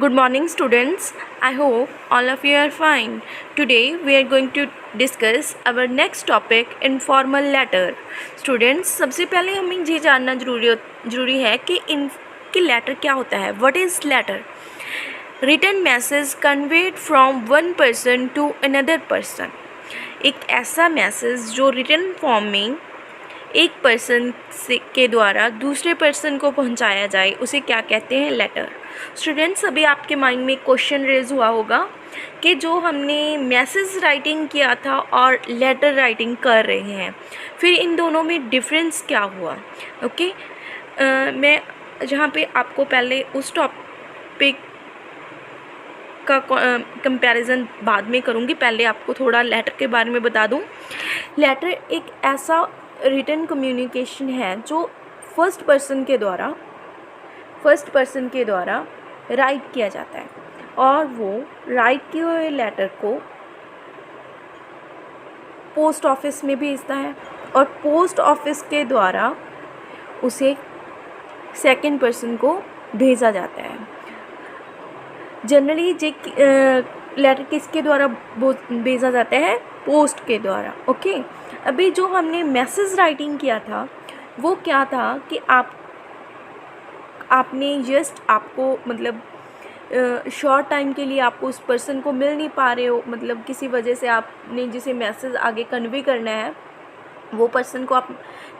Good morning, students. I hope all of you are fine. Today we are going to discuss our next topic, informal letter. Students, सबसे पहले हमें ये जानना ज़रूरी है कि लेटर क्या होता है. What is letter? Written message conveyed from one person to another person. एक ऐसा मैसेज जो रिटन फॉर्म में एक पर्सन के द्वारा दूसरे पर्सन को पहुंचाया जाए उसे क्या कहते हैं? लेटर. स्टूडेंट्स, अभी आपके माइंड में क्वेश्चन रेज हुआ होगा कि जो हमने मैसेज राइटिंग किया था और लेटर राइटिंग कर रहे हैं, फिर इन दोनों में डिफरेंस क्या हुआ? ओके, मैं जहाँ पे आपको पहले उस टॉपिक का कंपैरिजन बाद में करूँगी, पहले आपको थोड़ा लेटर के बारे में बता दूँ. लेटर एक ऐसा रिटन कम्युनिकेशन है जो फर्स्ट पर्सन के द्वारा राइट किया जाता है और वो राइट किए हुए लेटर को पोस्ट ऑफिस में भेजता है और पोस्ट ऑफिस के द्वारा उसे सेकंड पर्सन को भेजा जाता है. जनरली लेटर किसके द्वारा भेजा जाता है? पोस्ट के द्वारा. ओके, अभी जो हमने मैसेज राइटिंग किया था वो क्या था कि आपने जस्ट आपको मतलब शॉर्ट टाइम के लिए आपको उस पर्सन को मिल नहीं पा रहे हो, मतलब किसी वजह से आपने जिसे मैसेज आगे कन्वे करना है वो पर्सन को आप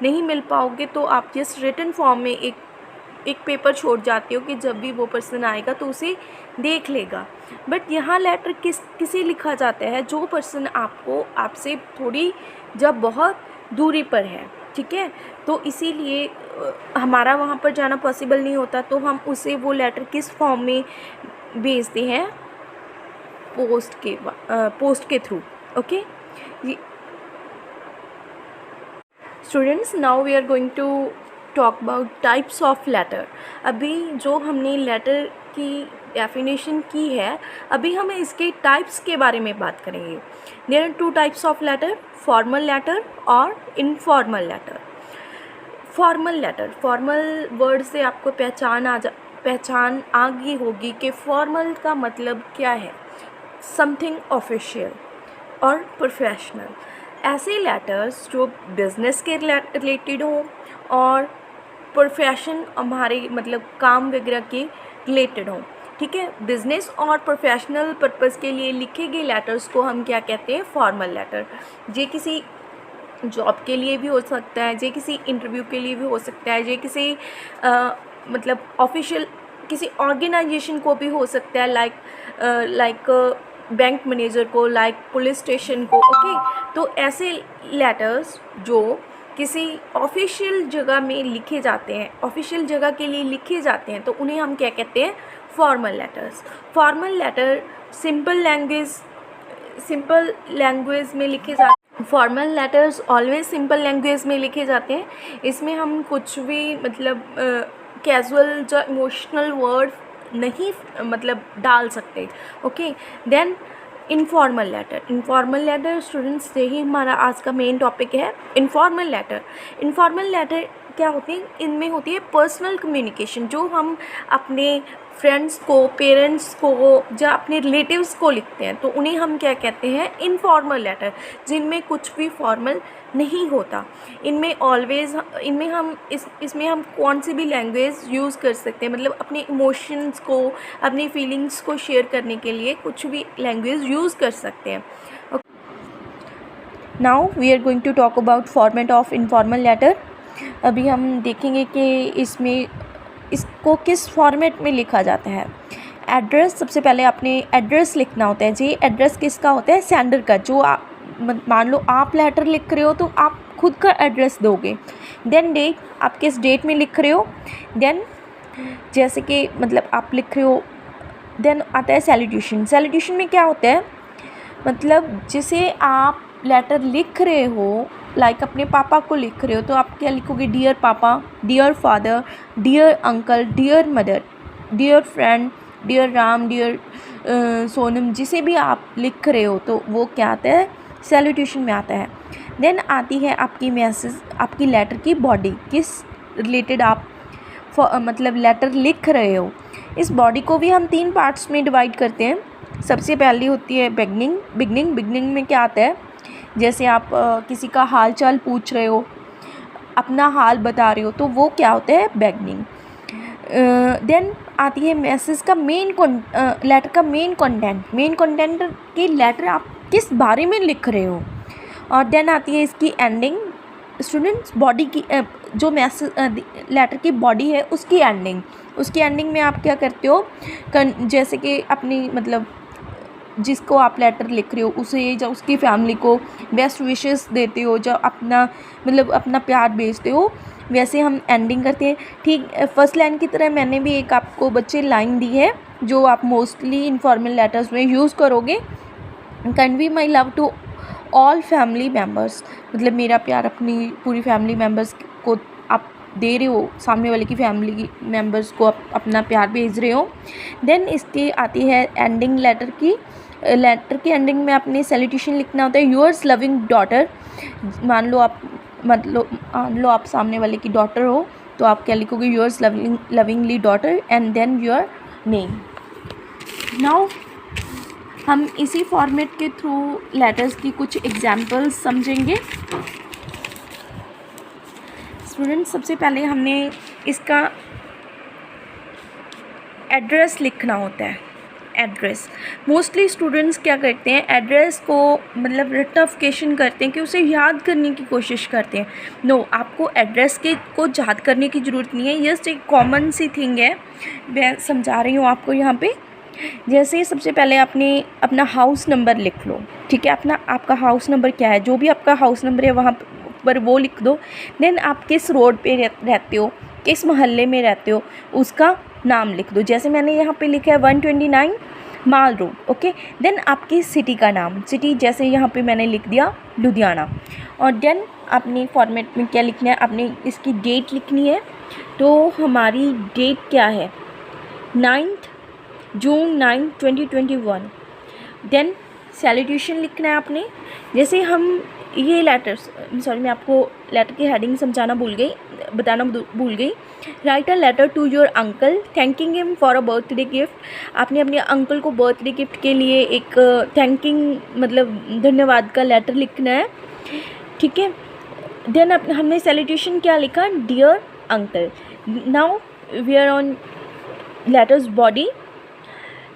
नहीं मिल पाओगे, तो आप जस्ट रिटन फॉर्म में एक पेपर छोड़ जाते हो कि जब भी वो पर्सन आएगा तो उसे देख लेगा. बट यहाँ लेटर किसे लिखा जाता है? जो पर्सन आपसे थोड़ी जब बहुत दूरी पर है, ठीक है, तो इसीलिए हमारा वहाँ पर जाना पॉसिबल नहीं होता, तो हम उसे वो लेटर किस फॉर्म में भेजते हैं? पोस्ट के through. Okay students, now we are going to talk about types of letter. अभी जो हमने लेटर की डेफिनेशन की है, अभी हम इसके टाइप्स के बारे में बात करेंगे. There are two types of letter, formal letter और इनफॉर्मल लेटर. फॉर्मल वर्ड से आपको पहचान आ गई होगी कि फॉर्मल का मतलब क्या है. समथिंग ऑफिशियल और प्रोफेशनल. ऐसे लेटर्स जो बिजनेस के रिलेटेड हो और प्रोफेशन हमारे मतलब काम वगैरह के रिलेटेड हो, ठीक है. बिजनेस और प्रोफेशनल पर्पस के लिए लिखे गए लेटर्स को हम क्या कहते हैं? Formal letter. ये किसी जॉब के लिए भी हो सकता है, ये किसी इंटरव्यू के लिए भी हो सकता है, ये किसी मतलब ऑफिशियल किसी ऑर्गेनाइजेशन को भी हो सकता है, लाइक बैंक मैनेजर को, लाइक पुलिस स्टेशन को. ओके, तो ऐसे लेटर्स जो किसी ऑफिशियल जगह में लिखे जाते हैं, ऑफिशियल जगह के लिए लिखे जाते हैं, तो उन्हें हम क्या कहते हैं? Formal letters. Formal letter simple language में लिखे जाते हैं. Formal letters always simple language में लिखे जाते हैं. इसमें हम कुछ भी मतलब कैजुअल जो इमोशनल वर्ड नहीं मतलब डाल सकते. Okay, then informal letter students, यही हमारा आज का मेन टॉपिक है. इनफॉर्मल लेटर क्या होती है? इनमें होती है पर्सनल कम्युनिकेशन, जो हम अपने फ्रेंड्स को, पेरेंट्स को या अपने रिलेटिव्स को लिखते हैं, तो उन्हें हम क्या कहते हैं? इनफॉर्मल लेटर, जिनमें कुछ भी फॉर्मल नहीं होता. इसमें हम कौन सी भी लैंग्वेज यूज़ कर सकते हैं, मतलब अपने इमोशंस को, अपनी फीलिंग्स को शेयर करने के लिए कुछ भी लैंग्वेज यूज़ कर सकते हैं. Now we are going to talk about format of informal letter. अभी हम देखेंगे कि इसको किस फॉर्मेट में लिखा जाता है. एड्रेस, सबसे पहले आपने एड्रेस लिखना होता है. जी, एड्रेस किसका होता है? सेंडर का. जो मान लो आप लेटर लिख रहे हो तो आप खुद का एड्रेस दोगे. देन डेट, आप किस डेट में लिख रहे हो. देन जैसे कि मतलब आप लिख रहे हो, देन आता है सैल्यूटेशन में क्या होता है? मतलब जिसे आप लेटर लिख रहे हो, लाइक अपने पापा को लिख रहे हो, तो आप क्या लिखोगे? Dear papa, dear father, dear uncle, dear mother, dear friend, dear Ram, dear Sonam. जिसे भी आप लिख रहे हो तो वो क्या आता है? सैल्यूटेशन में आता है. देन आती है आपकी मैसेज, आपकी लेटर की बॉडी, किस रिलेटेड आप मतलब लेटर लिख रहे हो. इस बॉडी को भी हम 3 पार्ट्स में डिवाइड करते हैं। सबसे पहली होती है बिगनिंग में क्या आता है, जैसे आप किसी का हाल चाल पूछ रहे हो, अपना हाल बता रहे हो, तो वो क्या होता है, बिगनिंग। देन आती है मैसेज का लेटर का मेन कंटेंट के लेटर आप किस बारे में लिख रहे हो। और देन आती है इसकी एंडिंग, स्टूडेंट्स बॉडी की जो मैसेज लेटर की बॉडी है उसकी एंडिंग में आप क्या करते हो, जैसे कि अपनी मतलब जिसको आप लेटर लिख रहे हो उसे या उसकी फैमिली को बेस्ट विशेस देते हो, जब अपना प्यार भेजते हो, वैसे हम एंडिंग करते हैं। ठीक फर्स्ट लाइन की तरह मैंने भी एक आपको बच्चे लाइन दी है जो आप मोस्टली इनफॉर्मल लेटर्स में यूज़ करोगे। Convey my love to all family members, मतलब मेरा प्यार अपनी पूरी फैमिली मेम्बर्स को आप दे रहे हो, सामने वाले की फैमिली मेम्बर्स को आप अपना प्यार भेज रहे हो। देन इसकी आती है एंडिंग, लेटर की एंडिंग में आपने सैल्यूटेशन लिखना होता है, योर्स लविंग डॉटर। मान लो आप सामने वाले की डॉटर हो तो आप क्या लिखोगे, yours lovingly daughter and then your name. Now हम इसी फॉर्मेट के थ्रू लेटर्स की कुछ एग्जाम्पल्स समझेंगे। स्टूडेंट्स सबसे पहले हमने इसका एड्रेस लिखना होता है। एड्रेस मोस्टली स्टूडेंट्स क्या करते हैं, एड्रेस को मतलब रटिफिकेशन करते हैं कि उसे याद करने की कोशिश करते हैं। नो, आपको एड्रेस को याद करने की ज़रूरत नहीं है, जस्ट एक कॉमन सी थिंग है, मैं समझा रही हूँ आपको यहाँ पे। जैसे सबसे पहले आपने अपना हाउस नंबर लिख लो, ठीक है, आपका हाउस नंबर क्या है, जो भी आपका हाउस नंबर है वहाँ पर वो लिख दो। देन आप किस रोड पे रहते हो, किस मोहल्ले में रहते हो, उसका नाम लिख दो। जैसे मैंने यहाँ पे लिखा है 129 माल रोड, ओके। देन आपकी सिटी का नाम, सिटी जैसे यहाँ पे मैंने लिख दिया लुधियाना। और देन अपने फॉर्मेट में क्या लिखना है, आपने इसकी डेट लिखनी है। तो हमारी डेट क्या है, 9 जून 2021। देन सैल्यूटेशन लिखना है आपने। जैसे हम ये लेटर्स, सॉरी मैं आपको लेटर की हेडिंग बताना भूल गई। Write a letter to your uncle thanking him for a birthday gift. आपने अपने अंकल को बर्थडे गिफ्ट के लिए एक थैंकिंग मतलब धन्यवाद का लेटर लिखना है, ठीक है। देन हमने सैल्यूटेशन क्या लिखा, dear uncle. Now we are on letter's body.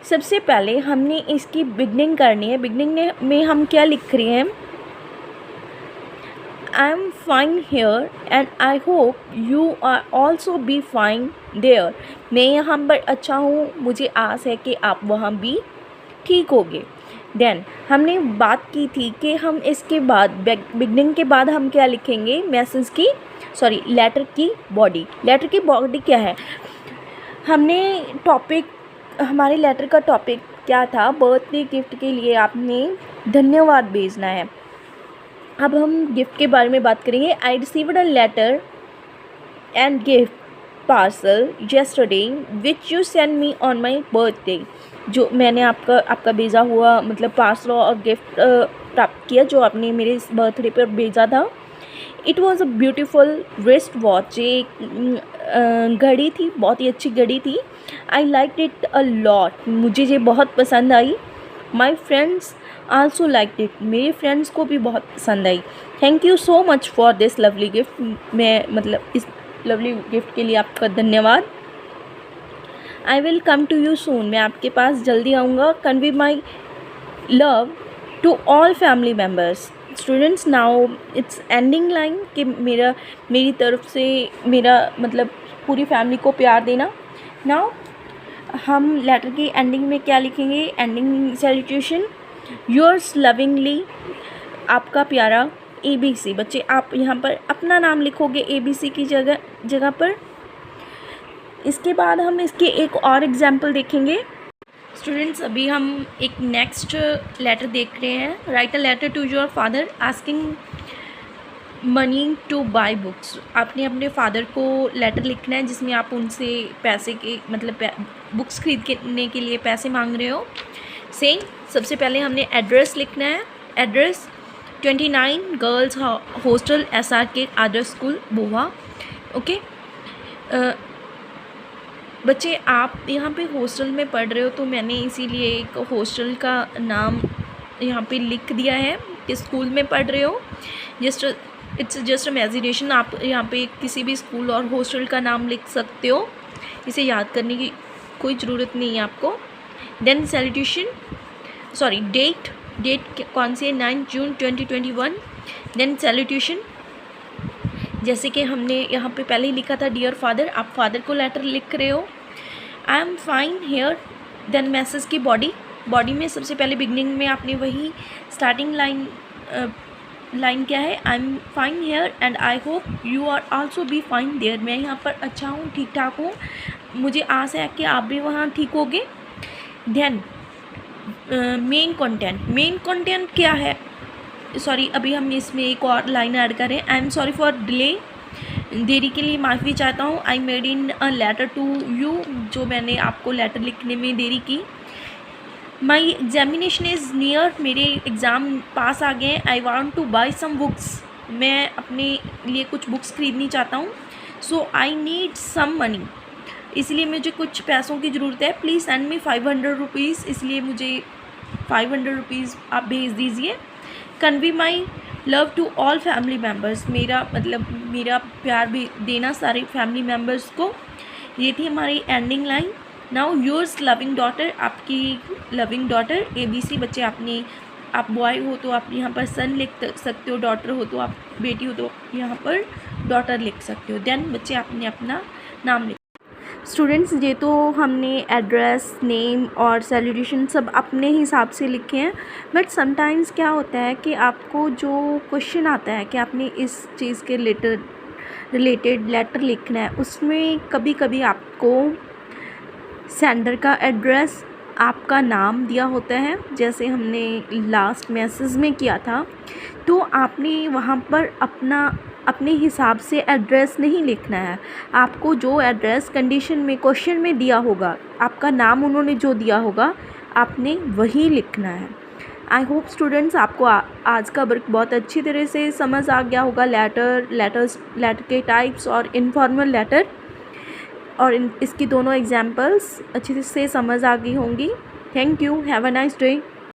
सबसे पहले हमने इसकी बिगनिंग करनी है। बिगनिंग में हम क्या लिख रहे हैं, I am fine here and I hope you are also be fine there. मैं यहाँ पर अच्छा हूँ, मुझे आस है कि आप वहाँ भी ठीक होगे। देन हमने बात की थी कि हम इसके बाद बिगनिंग के बाद हम क्या लिखेंगे, लेटर की बॉडी। लेटर की बॉडी क्या है, हमने हमारे लेटर का टॉपिक क्या था, बर्थडे गिफ्ट के लिए आपने धन्यवाद भेजना है। अब हम गिफ्ट के बारे में बात करेंगे। I received a letter and gift parcel yesterday which you send me on my birthday. जो मैंने आपका भेजा हुआ मतलब पार्सल और गिफ्ट प्राप्त किया जो आपने मेरे बर्थडे पर भेजा था। It was a beautiful wrist watch, एक घड़ी थी, बहुत ही अच्छी घड़ी थी। I like it a lot, मुझे ये बहुत पसंद आई। My friends also like it, मेरे फ्रेंड्स को भी बहुत पसंद आई। Thank you so much for this lovely gift, मैं मतलब इस लवली गिफ्ट के लिए आपका धन्यवाद। I will come to you soon, मैं आपके पास जल्दी आऊँगा। Convey my love to all family members. Students now it's ending line कि मेरी तरफ से मेरा मतलब पूरी फैमिली को प्यार देना। नाउ हम लेटर की एंडिंग में क्या लिखेंगे, एंडिंग सैल्यूटेशन योर्स लविंगली, आपका प्यारा ABC। बच्चे आप यहाँ पर अपना नाम लिखोगे ABC की जगह पर। इसके बाद हम इसके एक और एग्जाम्पल देखेंगे। स्टूडेंट्स अभी हम एक नेक्स्ट लेटर देख रहे हैं। Write a letter to your father asking money to buy books. आपने अपने फादर को लेटर लिखना है जिसमें आप उनसे पैसे के मतलब बुक्स खरीदने के लिए पैसे मांग रहे हो। सेम सबसे पहले हमने एड्रेस लिखना है। एड्रेस 29 गर्ल्स हॉस्टल SRK आदर्श स्कूल बोहा, ओके। बच्चे आप यहाँ पे हॉस्टल में पढ़ रहे हो, तो मैंने इसीलिए एक हॉस्टल का नाम यहाँ पे लिख दिया है कि स्कूल में पढ़ रहे हो। It's just imagination. आप यहाँ पे किसी भी स्कूल और हॉस्टल का नाम लिख सकते हो, इसे याद करने की कोई ज़रूरत नहीं है आपको। देन सैल्यूटेशन, सॉरी डेट कौन सी है, 9 जून 2021। देन सैल्यूटेशन, जैसे कि हमने यहाँ पे पहले ही लिखा था डियर फादर, आप फादर को लेटर लिख रहे हो। I am fine here. Then message की बॉडी में सबसे पहले बिगनिंग में आपने वही स्टार्टिंग लाइन क्या है, I am fine here and I hope you are also be fine there. मैं यहाँ पर अच्छा हूँ, ठीक ठाक हूँ, मुझे आशा है कि आप भी वहाँ ठीक होगे। देन मेन कंटेंट क्या है, सॉरी अभी हम इसमें एक और लाइन ऐड करें। I am sorry for delay, देरी के लिए माफ़ी चाहता हूँ। I made in a letter to you, जो मैंने आपको लेटर लिखने में देरी की। माई एग्जामिनेशन इज़ नियर, मेरे एग्ज़ाम पास आ गए। I want to buy some books, मैं अपने लिए कुछ बुक्स खरीदनी चाहता हूँ। सो आई नीड सम मनी, इसलिए मुझे कुछ पैसों की ज़रूरत है। प्लीज़ सेंड मी 500 रुपीज़, इसलिए मुझे 500 रुपीज़ आप भेज दीजिए। Convey my love to all family members, मेरा मतलब मेरा प्यार भी देना सारे फैमिली मेम्बर्स को। ये थी हमारी ending line. Now yours loving daughter, आपकी लविंग डॉटर ABC। बच्चे आप बॉय हो तो आप यहाँ पर सन लिख सकते हो, डॉटर हो तो आप बेटी हो तो यहाँ पर डॉटर लिख सकते हो। देन बच्चे आपने अपना नाम लिख। स्टूडेंट्स, ये तो हमने एड्रेस, नेम और सैल्यूटेशन सब अपने हिसाब से लिखे हैं, बट समटाइम्स क्या होता है कि आपको जो क्वेश्चन आता है कि आपने इस चीज़ के रिलेटेड लेटर लिखना है, उसमें कभी कभी आपको सेंडर का एड्रेस, आपका नाम दिया होता है, जैसे हमने लास्ट मैसेज में किया था। तो आपने वहाँ पर अपने हिसाब से एड्रेस नहीं लिखना है। आपको जो एड्रेस कंडीशन में क्वेश्चन में दिया होगा, आपका नाम उन्होंने जो दिया होगा, आपने वही लिखना है। आई होप स्टूडेंट्स आपको आज का वर्क बहुत अच्छी तरह से समझ आ गया होगा। लेटर के टाइप्स और इनफॉर्मल लेटर, और इसकी दोनों एग्जाम्पल्स अच्छी से समझ आ गई होंगी। Thank you, have a nice day.